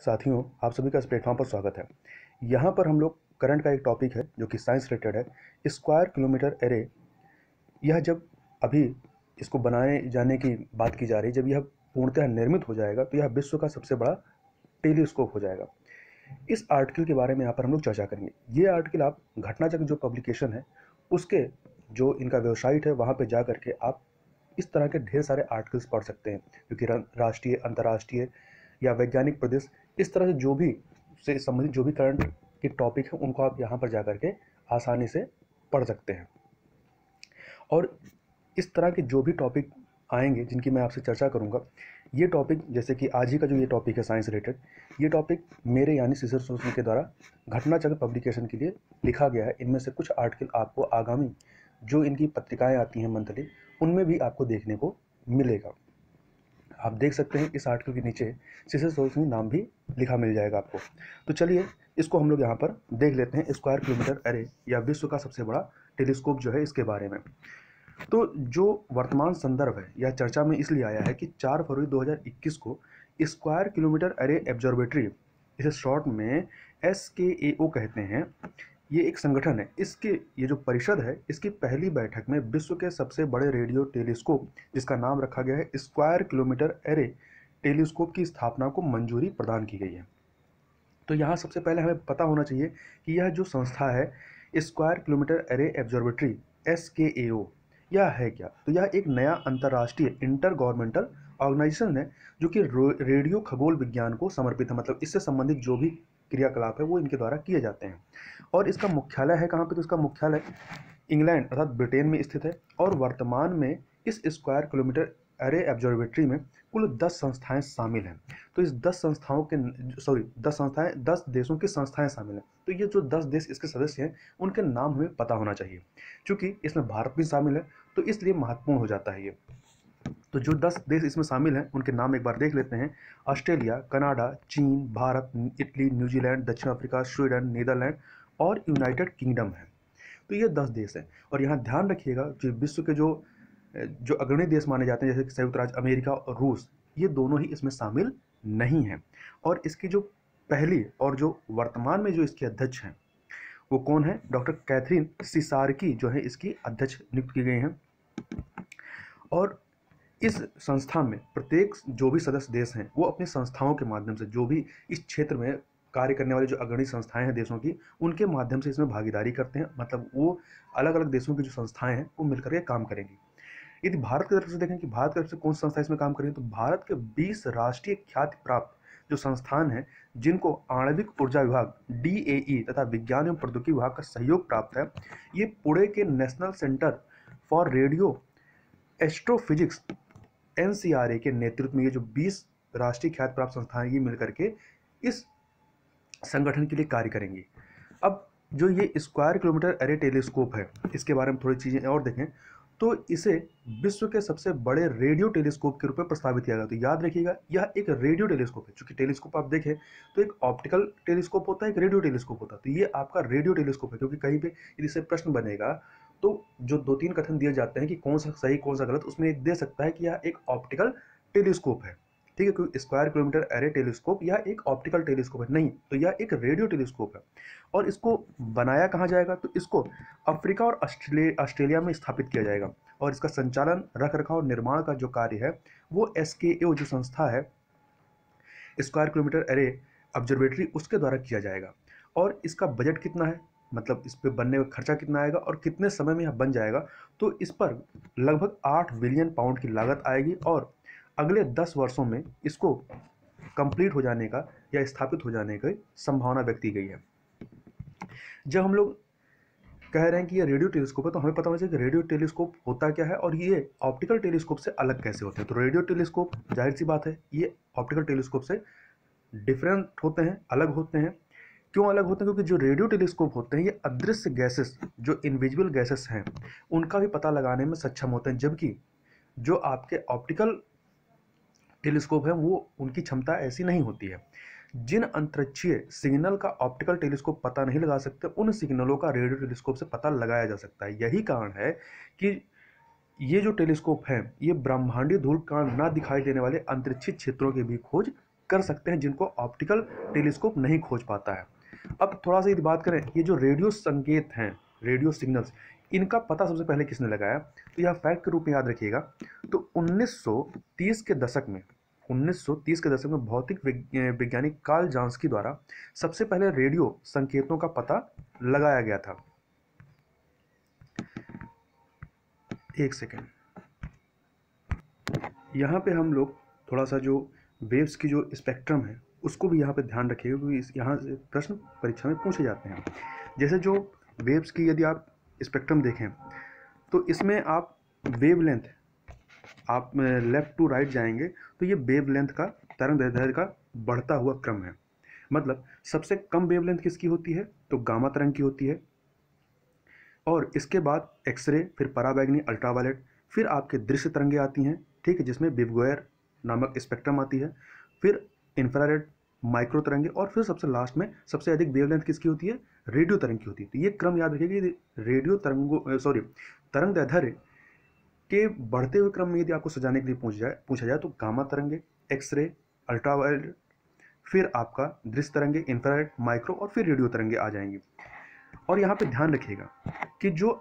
साथियों, आप सभी का इस प्लेटफॉर्म पर स्वागत है। यहाँ पर हम लोग करंट का एक टॉपिक है जो कि साइंस रिलेटेड है। स्क्वायर किलोमीटर एरे, यह जब अभी इसको बनाए जाने की बात की जा रही है, जब यह पूर्णतः निर्मित हो जाएगा तो यह विश्व का सबसे बड़ा टेलीस्कोप हो जाएगा। इस आर्टिकल के बारे में यहाँ पर हम लोग चर्चा करेंगे। ये आर्टिकल आप घटनाचक्र जो पब्लिकेशन है उसके जो इनका वेबसाइट है वहाँ पर जा करके आप इस तरह के ढेर सारे आर्टिकल्स पढ़ सकते हैं, क्योंकि राष्ट्रीय, अंतर्राष्ट्रीय या वैज्ञानिक प्रदेश, इस तरह से जो भी से संबंधित जो भी करंट के टॉपिक हैं उनको आप यहाँ पर जा करके आसानी से पढ़ सकते हैं। और इस तरह के जो भी टॉपिक आएंगे जिनकी मैं आपसे चर्चा करूँगा, ये टॉपिक जैसे कि आज ही का जो ये टॉपिक है साइंस रिलेटेड, ये टॉपिक मेरे यानी सीसर सोशल के द्वारा घटनाचक्र पब्लिकेशन के लिए लिखा गया है। इनमें से कुछ आर्टिकल आपको आगामी जो इनकी पत्रिकाएं आती हैं मंथली, उनमें भी आपको देखने को मिलेगा। आप देख सकते हैं इस आर्टिकल के नीचे सीसर सोशल नाम भी लिखा मिल जाएगा आपको। तो चलिए इसको हम लोग यहाँ पर देख लेते हैं, स्क्वायर किलोमीटर एरे या विश्व का सबसे बड़ा टेलीस्कोप जो है इसके बारे में। तो जो वर्तमान संदर्भ है यह चर्चा में इसलिए आया है कि 4 फरवरी 2021 को स्क्वायर किलोमीटर एरे ऑब्जर्वेटरी, इसे शॉर्ट में SKAO कहते हैं, ये एक संगठन है। इसके ये जो परिषद है इसकी पहली बैठक में विश्व के सबसे बड़े रेडियो टेलीस्कोप, जिसका नाम रखा गया है स्क्वायर किलोमीटर एरे टेलीस्कोप, की स्थापना को मंजूरी प्रदान की गई है। तो यहाँ सबसे पहले हमें पता होना चाहिए कि यह जो संस्था है square kilometre array observatory SKAO, यह है क्या। तो यह एक नया अंतर्राष्ट्रीय इंटर गवर्नमेंटल ऑर्गेनाइजेशन है जो कि रेडियो खगोल विज्ञान को समर्पित है। मतलब इससे संबंधित जो भी क्रियाकलाप है वो इनके द्वारा किए जाते हैं। और इसका मुख्यालय है कहाँ पे, तो इसका मुख्यालय इंग्लैंड अर्थात ब्रिटेन में स्थित है। और वर्तमान में इस स्क्वायर किलोमीटर एरे ऑब्जर्वेटरी में कुल 10 संस्थाएं शामिल हैं। तो इस 10 संस्थाओं के 10 देशों की संस्थाएं शामिल हैं। तो ये जो 10 देश इसके सदस्य हैं उनके नाम हमें पता होना चाहिए। चूंकि इसमें भारत भी शामिल है तो इसलिए महत्वपूर्ण हो जाता है ये। तो जो 10 देश इसमें शामिल हैं उनके नाम एक बार देख लेते हैं। ऑस्ट्रेलिया, कनाडा, चीन, भारत, इटली, न्यूजीलैंड, दक्षिण अफ्रीका, स्वीडन, नीदरलैंड और यूनाइटेड किंगडम है। तो ये 10 देश हैं। और यहाँ ध्यान रखिएगा कि विश्व के जो अग्रणी देश माने जाते हैं जैसे कि संयुक्त राज्य अमेरिका और रूस, ये दोनों ही इसमें शामिल नहीं हैं। और इसकी जो पहली और जो वर्तमान में जो इसके अध्यक्ष हैं वो कौन है, डॉक्टर कैथरीन सिसारकी जो है इसकी अध्यक्ष नियुक्त की गई हैं। और इस संस्था में प्रत्येक जो भी सदस्य देश हैं वो अपनी संस्थाओं के माध्यम से, जो भी इस क्षेत्र में कार्य करने वाली जो अग्रणी संस्थाएं हैं देशों की, उनके माध्यम से इसमें भागीदारी करते हैं। मतलब वो अलग अलग देशों की जो संस्थाएं हैं वो मिलकर के काम करेंगी। यदि भारत की तरफ से देखें कि भारत की तरफ से कौन सी संस्था इसमें काम करेगी, तो भारत के 20 राष्ट्रीय ख्याति प्राप्त जो संस्थान हैं जिनको आणविक ऊर्जा विभाग DAE तथा विज्ञान एवं प्रौद्योगिकी विभाग का सहयोग प्राप्त है, ये पुणे के national centre for radio astrophysics NCRA के नेतृत्व में ये जो 20 राष्ट्रीय ख्याति प्राप्त संस्थान ये मिलकर के इस संगठन के लिए कार्य करेंगी। अब जो ये स्क्वायर किलोमीटर एरे टेलीस्कोप है इसके बारे में थोड़ी चीज़ें और देखें तो इसे विश्व के सबसे बड़े रेडियो टेलीस्कोप के रूप में प्रस्तावित किया गया। तो याद रखिएगा यह एक रेडियो टेलीस्कोप है। चूंकि टेलीस्कोप आप देखें तो एक ऑप्टिकल टेलीस्कोप होता है, एक रेडियो टेलीस्कोप होता है। तो ये आपका रेडियो टेलीस्कोप है, क्योंकि कहीं पे यदि से प्रश्न बनेगा तो जो 2-3 कथन दिए जाते हैं कि कौन सा सही कौन सा गलत, उसमें एक दे सकता है कि यह एक ऑप्टिकल टेलीस्कोप है। ठीक है, क्योंकि स्क्वायर किलोमीटर एरे टेलीस्कोप यह एक ऑप्टिकल टेलीस्कोप है नहीं, तो यह एक रेडियो टेलीस्कोप है। और इसको बनाया कहाँ जाएगा, तो इसको अफ्रीका और ऑस्ट्रेलिया में स्थापित किया जाएगा। और इसका संचालन, रख रखाव, निर्माण का जो कार्य है वो SKAO जो संस्था है स्क्वायर किलोमीटर एरे ऑब्जर्वेटरी, उसके द्वारा किया जाएगा। और इसका बजट कितना है, मतलब इस पे बनने का खर्चा कितना आएगा और कितने समय में यह बन जाएगा, तो इस पर लगभग 8 बिलियन पाउंड की लागत आएगी। और अगले 10 वर्षों में इसको कंप्लीट हो जाने का या स्थापित हो जाने की संभावना व्यक्त की गई है। जब हम लोग कह रहे हैं कि ये रेडियो टेलीस्कोप है तो हमें पता होना चाहिए कि रेडियो टेलीस्कोप होता क्या है और ये ऑप्टिकल टेलीस्कोप से अलग कैसे होते हैं। तो रेडियो टेलीस्कोप जाहिर सी बात है ये ऑप्टिकल टेलीस्कोप से डिफरेंट होते हैं, अलग होते हैं। क्यों अलग होते हैं, क्योंकि जो रेडियो टेलीस्कोप होते हैं ये अदृश्य गैसेस, जो इनविजिबल गैसेस हैं, उनका भी पता लगाने में सक्षम होते हैं। जबकि जो आपके ऑप्टिकल टेलीस्कोप है वो उनकी क्षमता ऐसी नहीं होती है। जिन अंतरिक्षीय सिग्नल का ऑप्टिकल टेलीस्कोप पता नहीं लगा सकते, उन सिग्नलों का रेडियो टेलीस्कोप से पता लगाया जा सकता है। यही कारण है कि ये जो टेलीस्कोप है ये ब्रह्मांडीय धूल कण ना दिखाई देने वाले अंतरिक्षीय क्षेत्रों की भी खोज कर सकते हैं जिनको ऑप्टिकल टेलीस्कोप नहीं खोज पाता है। अब थोड़ा सा यदि बात करें, ये जो रेडियो संकेत हैं, रेडियो सिग्नल्स, इनका पता सबसे पहले किसने लगाया, तो यह फैक्ट के रूप में याद रखिएगा। तो 1930 के दशक में 1930 के दशक में भौतिक वैज्ञानिक कार्ल जांस्की द्वारा सबसे पहले रेडियो संकेतों का पता लगाया गया था। एक सेकेंड, यहाँ पे हम लोग थोड़ा सा जो वेव्स की जो स्पेक्ट्रम है उसको भी यहाँ पे ध्यान रखिएगा, क्योंकि यहाँ से प्रश्न परीक्षा में पूछे जाते हैं। जैसे जो वेव्स की यदि आप स्पेक्ट्रम देखें तो इसमें आप वेवलेंथ, आप लेफ़्ट टू राइट जाएंगे तो ये वेवलेंथ का, तरंगदैर्घ्य का बढ़ता हुआ क्रम है। मतलब सबसे कम वेवलेंथ किसकी होती है, तो गामा तरंग की होती है, और इसके बाद एक्सरे, फिर पराबैंगनी अल्ट्रावायलेट, फिर आपके दृश्य तरंगें आती हैं, ठीक है, जिसमें विवगोयर नामक स्पेक्ट्रम आती है, फिर इंफ्रारेड, माइक्रो तरंगे, और फिर सबसे लास्ट में सबसे अधिक वेवलेंथ किसकी होती है, रेडियो तरंग की होती है। तो ये क्रम याद रखिएगा। रेडियो तरंगों तरंगदैर्घ्य के बढ़ते हुए क्रम में यदि आपको सजाने के लिए पूछा जाए तो गामा तरंगे, एक्सरे, अल्ट्रावायलेट, फिर आपका दृश्य तरंगे, इंफ्रारेड, माइक्रो, और फिर रेडियो तरंगे आ जाएंगी। और यहाँ पे ध्यान रखिएगा कि जो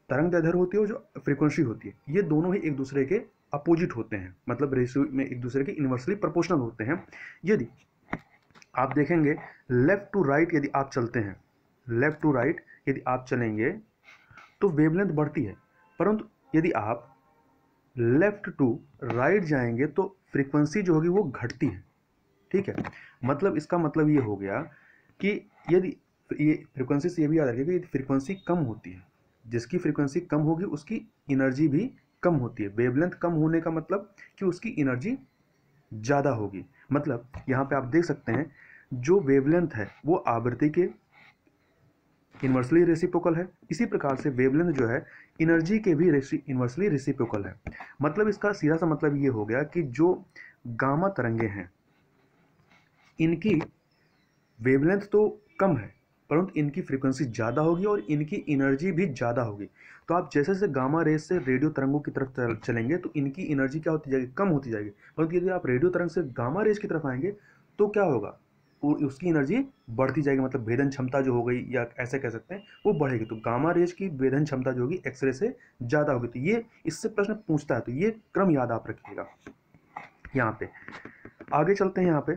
तरंगदैर्घ्य होती है और जो फ्रीक्वेंसी होती है, ये दोनों ही एक दूसरे के अपोजिट होते हैं, मतलब रेशियो में एक दूसरे के इन्वर्सली प्रोपोर्शनल होते हैं। यदि आप देखेंगे लेफ्ट टू राइट यदि आप चलते हैं, लेफ्ट टू राइट यदि आप चलेंगे तो वेवलेंथ बढ़ती है, परंतु यदि आप लेफ्ट टू राइट जाएंगे तो फ्रीक्वेंसी जो होगी वो घटती है, ठीक है। मतलब इसका मतलब ये हो गया कि यदि ये फ्रीक्वेंसी से ये भी याद रखिएगा, यदि फ्रीक्वेंसी कम होती है, जिसकी फ्रीक्वेंसी कम होगी उसकी एनर्जी भी कम होती है। वेवलेंथ कम होने का मतलब कि उसकी एनर्जी ज़्यादा होगी। मतलब यहाँ पे आप देख सकते हैं जो वेवलेंथ है वो आवृत्ति के इन्वर्सली रेसिप्रोकल है, इसी प्रकार से वेवलेंथ जो है एनर्जी के भी इन्वर्सली रेसिप्रोकल है। मतलब इसका सीधा सा मतलब ये हो गया कि जो गामा तरंगे हैं इनकी वेवलेंथ तो कम है, परंतु इनकी फ्रीक्वेंसी ज़्यादा होगी और इनकी एनर्जी भी ज़्यादा होगी। तो आप जैसे जैसे गामा रेस से रेडियो तरंगों की तरफ चलेंगे तो इनकी एनर्जी क्या होती जाएगी, कम होती जाएगी। परंतु यदि आप रेडियो तरंग से गामा रेस की तरफ आएंगे तो क्या होगा, उसकी एनर्जी बढ़ती जाएगी, मतलब भेदन क्षमता जो हो गई, या ऐसे कह सकते हैं, वो बढ़ेगी। तो गामा रेज की भेदन क्षमता जो होगी एक्सरे से ज़्यादा होगी। तो ये इससे प्रश्न पूछता है, तो ये क्रम याद आप रखिएगा। यहाँ पे आगे चलते हैं, यहाँ पे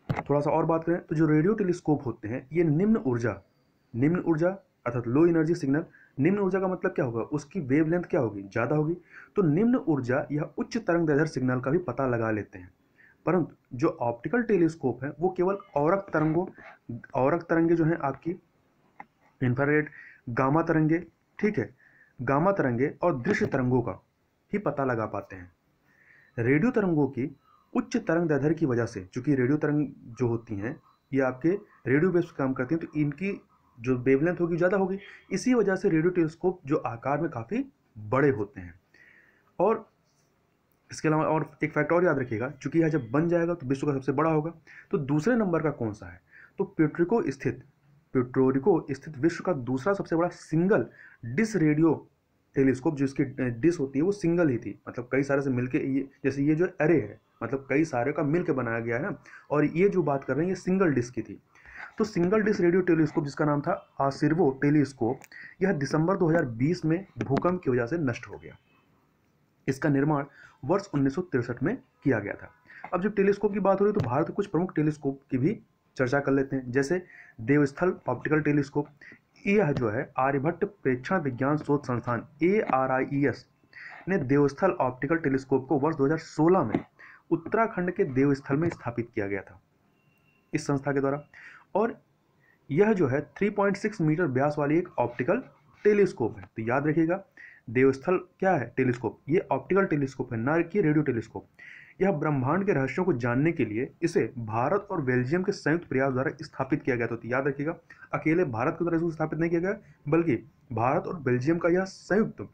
थोड़ा सा और बात करें तो जो रेडियो टेलीस्कोप होते हैं ये निम्न ऊर्जा अर्थात लो एनर्जी सिग्नल, निम्न ऊर्जा का मतलब क्या होगा, उसकी वेवलेंथ क्या होगी, ज़्यादा होगी। तो निम्न ऊर्जा या उच्च तरंगदैर्घ्य सिग्नल का भी पता लगा लेते हैं। परंतु जो ऑप्टिकल टेलीस्कोप है वो केवल औरक तरंगे जो हैं आपकी इंफ्रारेड, गामा तरंगे, ठीक है, गामा तरंगे और दृश्य तरंगों का ही पता लगा पाते हैं। रेडियो तरंगों की उच्च तरंगदैर्घ्य की वजह से, चूंकि रेडियो तरंग जो होती हैं ये आपके रेडियो वेव्स काम करती हैं, तो इनकी जो वेवलेंथ होगी ज़्यादा होगी। इसी वजह से रेडियो टेलीस्कोप जो आकार में काफ़ी बड़े होते हैं। और इसके अलावा और एक फैक्ट और याद रखिएगा, चूंकि यह जब बन जाएगा तो विश्व का सबसे बड़ा होगा। तो दूसरे नंबर का कौन सा है, तो प्यूर्टोरिको स्थित विश्व का दूसरा सबसे बड़ा सिंगल डिश रेडियो टेलीस्कोप, जिसकी डिश होती है वो सिंगल ही थी, मतलब कई सारे से मिलके, ये जैसे ये जो एरे है मतलब कई सारे का मिलकर बनाया गया है ना, और ये जो बात कर रहे हैं ये सिंगल डिश की थी। तो सिंगल डिश रेडियो टेलीस्कोप जिसका नाम था आसिर्वो टेलीस्कोप, यह दिसंबर 2020 में भूकंप की वजह से नष्ट हो गया। इसका निर्माण वर्ष 1963 में किया गया था। अब जब टेलीस्कोप की बात हो रही है तो भारत के कुछ प्रमुख टेलीस्कोप की भी चर्चा कर लेते हैं। जैसे देवस्थल ऑप्टिकल टेलीस्कोप, यह जो है आर्यभट्ट प्रेक्षण विज्ञान शोध संस्थान ARIES ने देवस्थल ऑप्टिकल टेलीस्कोप को वर्ष 2016 में उत्तराखंड के देवस्थल में स्थापित किया गया था इस संस्था के द्वारा। और यह जो है 3.6 मीटर व्यास वाली एक ऑप्टिकल टेलीस्कोप है। तो याद रखिएगा देवस्थल क्या है, टेलीस्कोप, ये ऑप्टिकल टेलीस्कोप है, ना कि रेडियो टेलीस्कोप। यह ब्रह्मांड के रहस्यों को जानने के लिए इसे भारत और बेल्जियम के संयुक्त प्रयास द्वारा स्थापित किया गया था। तो याद रखिएगा अकेले भारत के द्वारा इसको स्थापित नहीं किया गया, बल्कि भारत और बेल्जियम का यह संयुक्त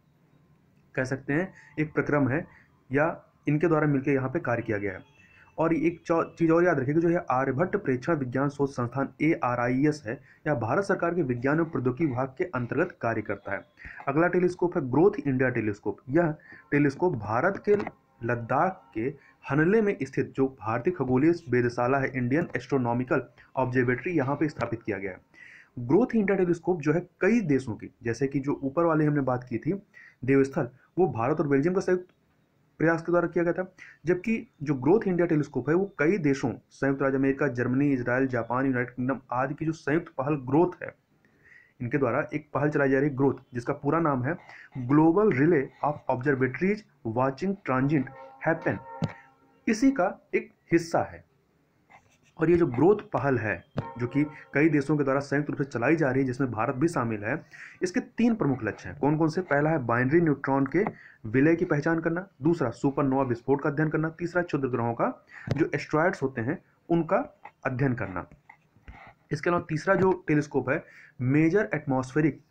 कह सकते हैं एक प्रक्रम है, या इनके द्वारा मिलकर यहाँ पे कार्य किया गया है। और एक चीज़ और याद रखिएगा, जो है आर्यभट्ट प्रेक्षण विज्ञान शोध संस्थान ARIES है, यह भारत सरकार के विज्ञान एवं प्रौद्योगिकी विभाग के अंतर्गत कार्य करता है। अगला टेलीस्कोप है ग्रोथ इंडिया टेलीस्कोप। यह टेलीस्कोप भारत के लद्दाख के हनले में स्थित जो भारतीय खगोलीय वेधशाला है, इंडियन एस्ट्रोनॉमिकल ऑब्जर्वेटरी, यहाँ पे स्थापित किया गया है। ग्रोथ इंडिया टेलीस्कोप जो है कई देशों की, जैसे कि जो ऊपर वाले हमने बात की थी देवस्थल, वो भारत और बेल्जियम का संयुक्त प्रयास के द्वारा किया गया था। जबकि जो ग्रोथ इंडिया टेलीस्कोप है वो कई देशों, संयुक्त राज्य America, Germany, Israel, Japan, United kingdom आदि की जो संयुक्त पहल ग्रोथ है, इनके द्वारा एक पहल चलाई जा रही है ग्रोथ, जिसका पूरा नाम है global relay of observatories watching transit happen, इसी का एक हिस्सा है। और ये जो ग्रोथ पहल है जो कि कई देशों के द्वारा संयुक्त रूप से चलाई जा रही है, जिसमें भारत भी शामिल है, इसके 3 प्रमुख लक्ष्य हैं। कौन कौन से? पहला है बाइनरी न्यूट्रॉन के विलय की पहचान करना, दूसरा सुपरनोवा विस्फोट का अध्ययन करना, तीसरा क्षुद्र ग्रहों का जो एस्ट्रॉयड्स होते हैं उनका अध्ययन करना। इसके अलावा तीसरा जो टेलीस्कोप है मेजर एटमॉस्फेरिक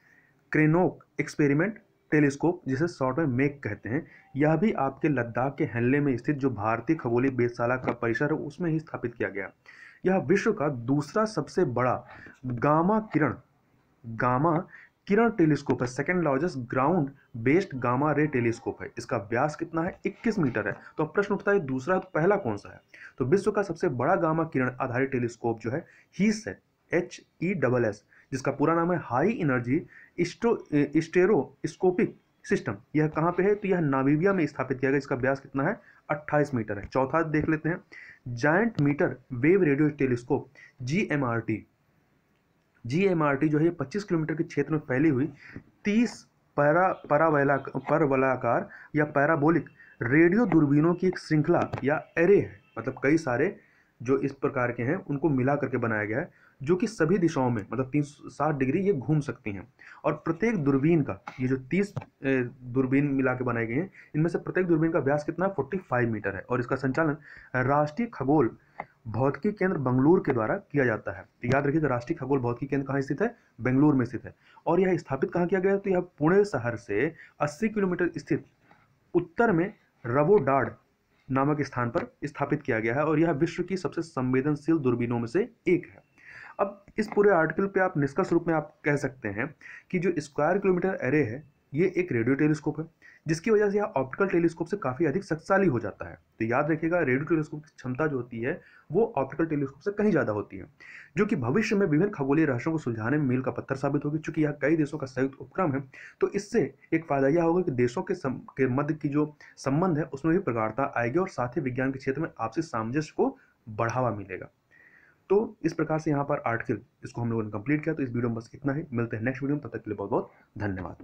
क्रेनोक एक्सपेरिमेंट टेलीस्कोप, जिसे शॉर्ट में मेक कहते हैं, यह भी आपके लद्दाख के हनले में स्थित जो भारतीय खगोलीय वेधशाला का परिसर है उसमें ही स्थापित किया गया। यह विश्व का दूसरा सबसे बड़ा गामा किरण टेलीस्कोप है, second largest ground based gamma ray telescope है। इसका व्यास कितना है? 21 मीटर है। तो अब प्रश्न उठता है दूसरा तो पहला कौन सा है? तो विश्व का सबसे बड़ा गामा किरण आधारित टेलीस्कोप जो है हीस है, HESS, जिसका पूरा नाम है हाई एनर्जी स्टेरोस्कोपिक सिस्टम। यह कहाँ पे है? तो यह नामीबिया में स्थापित किया गया। इसका व्यास कितना है? 28 मीटर है। चौथा देख लेते हैं, giant metre wave radio telescope GMRT जो है 25 किलोमीटर के क्षेत्र में फैली हुई 30 परवलयाकार या पैराबोलिक रेडियो दूरबीनों की एक श्रृंखला या एरे है। मतलब कई सारे जो इस प्रकार के हैं उनको मिला करके बनाया गया है, जो कि सभी दिशाओं में मतलब 360 डिग्री ये घूम सकती हैं। और प्रत्येक दूरबीन का, ये जो 30 दूरबीन मिला के बनाए गए हैं, इनमें से प्रत्येक दूरबीन का व्यास कितना है? 45 मीटर है। और इसका संचालन राष्ट्रीय खगोल भौतिकी केंद्र बेंगलुरु के द्वारा किया जाता है। तो याद रखिएगा, राष्ट्रीय खगोल भौतिकी केंद्र कहाँ स्थित है? बेंगलुरु में स्थित है। और यह स्थापित कहाँ किया गया? तो यह पुणे शहर से 80 किलोमीटर स्थित उत्तर में रवोडाड नामक स्थान पर स्थापित किया गया है। और यह विश्व की सबसे संवेदनशील दूरबीनों में से एक है। अब इस पूरे आर्टिकल पे आप निष्कर्ष रूप में आप कह सकते हैं कि जो स्क्वायर किलोमीटर एरे है ये एक रेडियो टेलीस्कोप है, जिसकी वजह से यह ऑप्टिकल टेलीस्कोप से काफ़ी अधिक शक्तिशाली हो जाता है। तो याद रखिएगा, रेडियो टेलीस्कोप की क्षमता जो होती है वो ऑप्टिकल टेलीस्कोप से कहीं ज़्यादा होती है, जो कि भविष्य में विभिन्न खगोलीय रहस्यों को सुलझाने में मील का पत्थर साबित होगी। चूंकि यह कई देशों का संयुक्त उपक्रम है, तो इससे एक फायदा यह होगा कि देशों के मध्य की जो संबंध है उसमें भी प्रगाढ़ता आएगी और साथ ही विज्ञान के क्षेत्र में आपसी सामंजस्य को बढ़ावा मिलेगा। तो इस प्रकार से यहाँ पर आर्टिकल इसको हम लोगों ने कंप्लीट किया। तो इस वीडियो में बस इतना ही। मिलते हैं नेक्स्ट वीडियो में, तब तक के लिए बहुत बहुत धन्यवाद।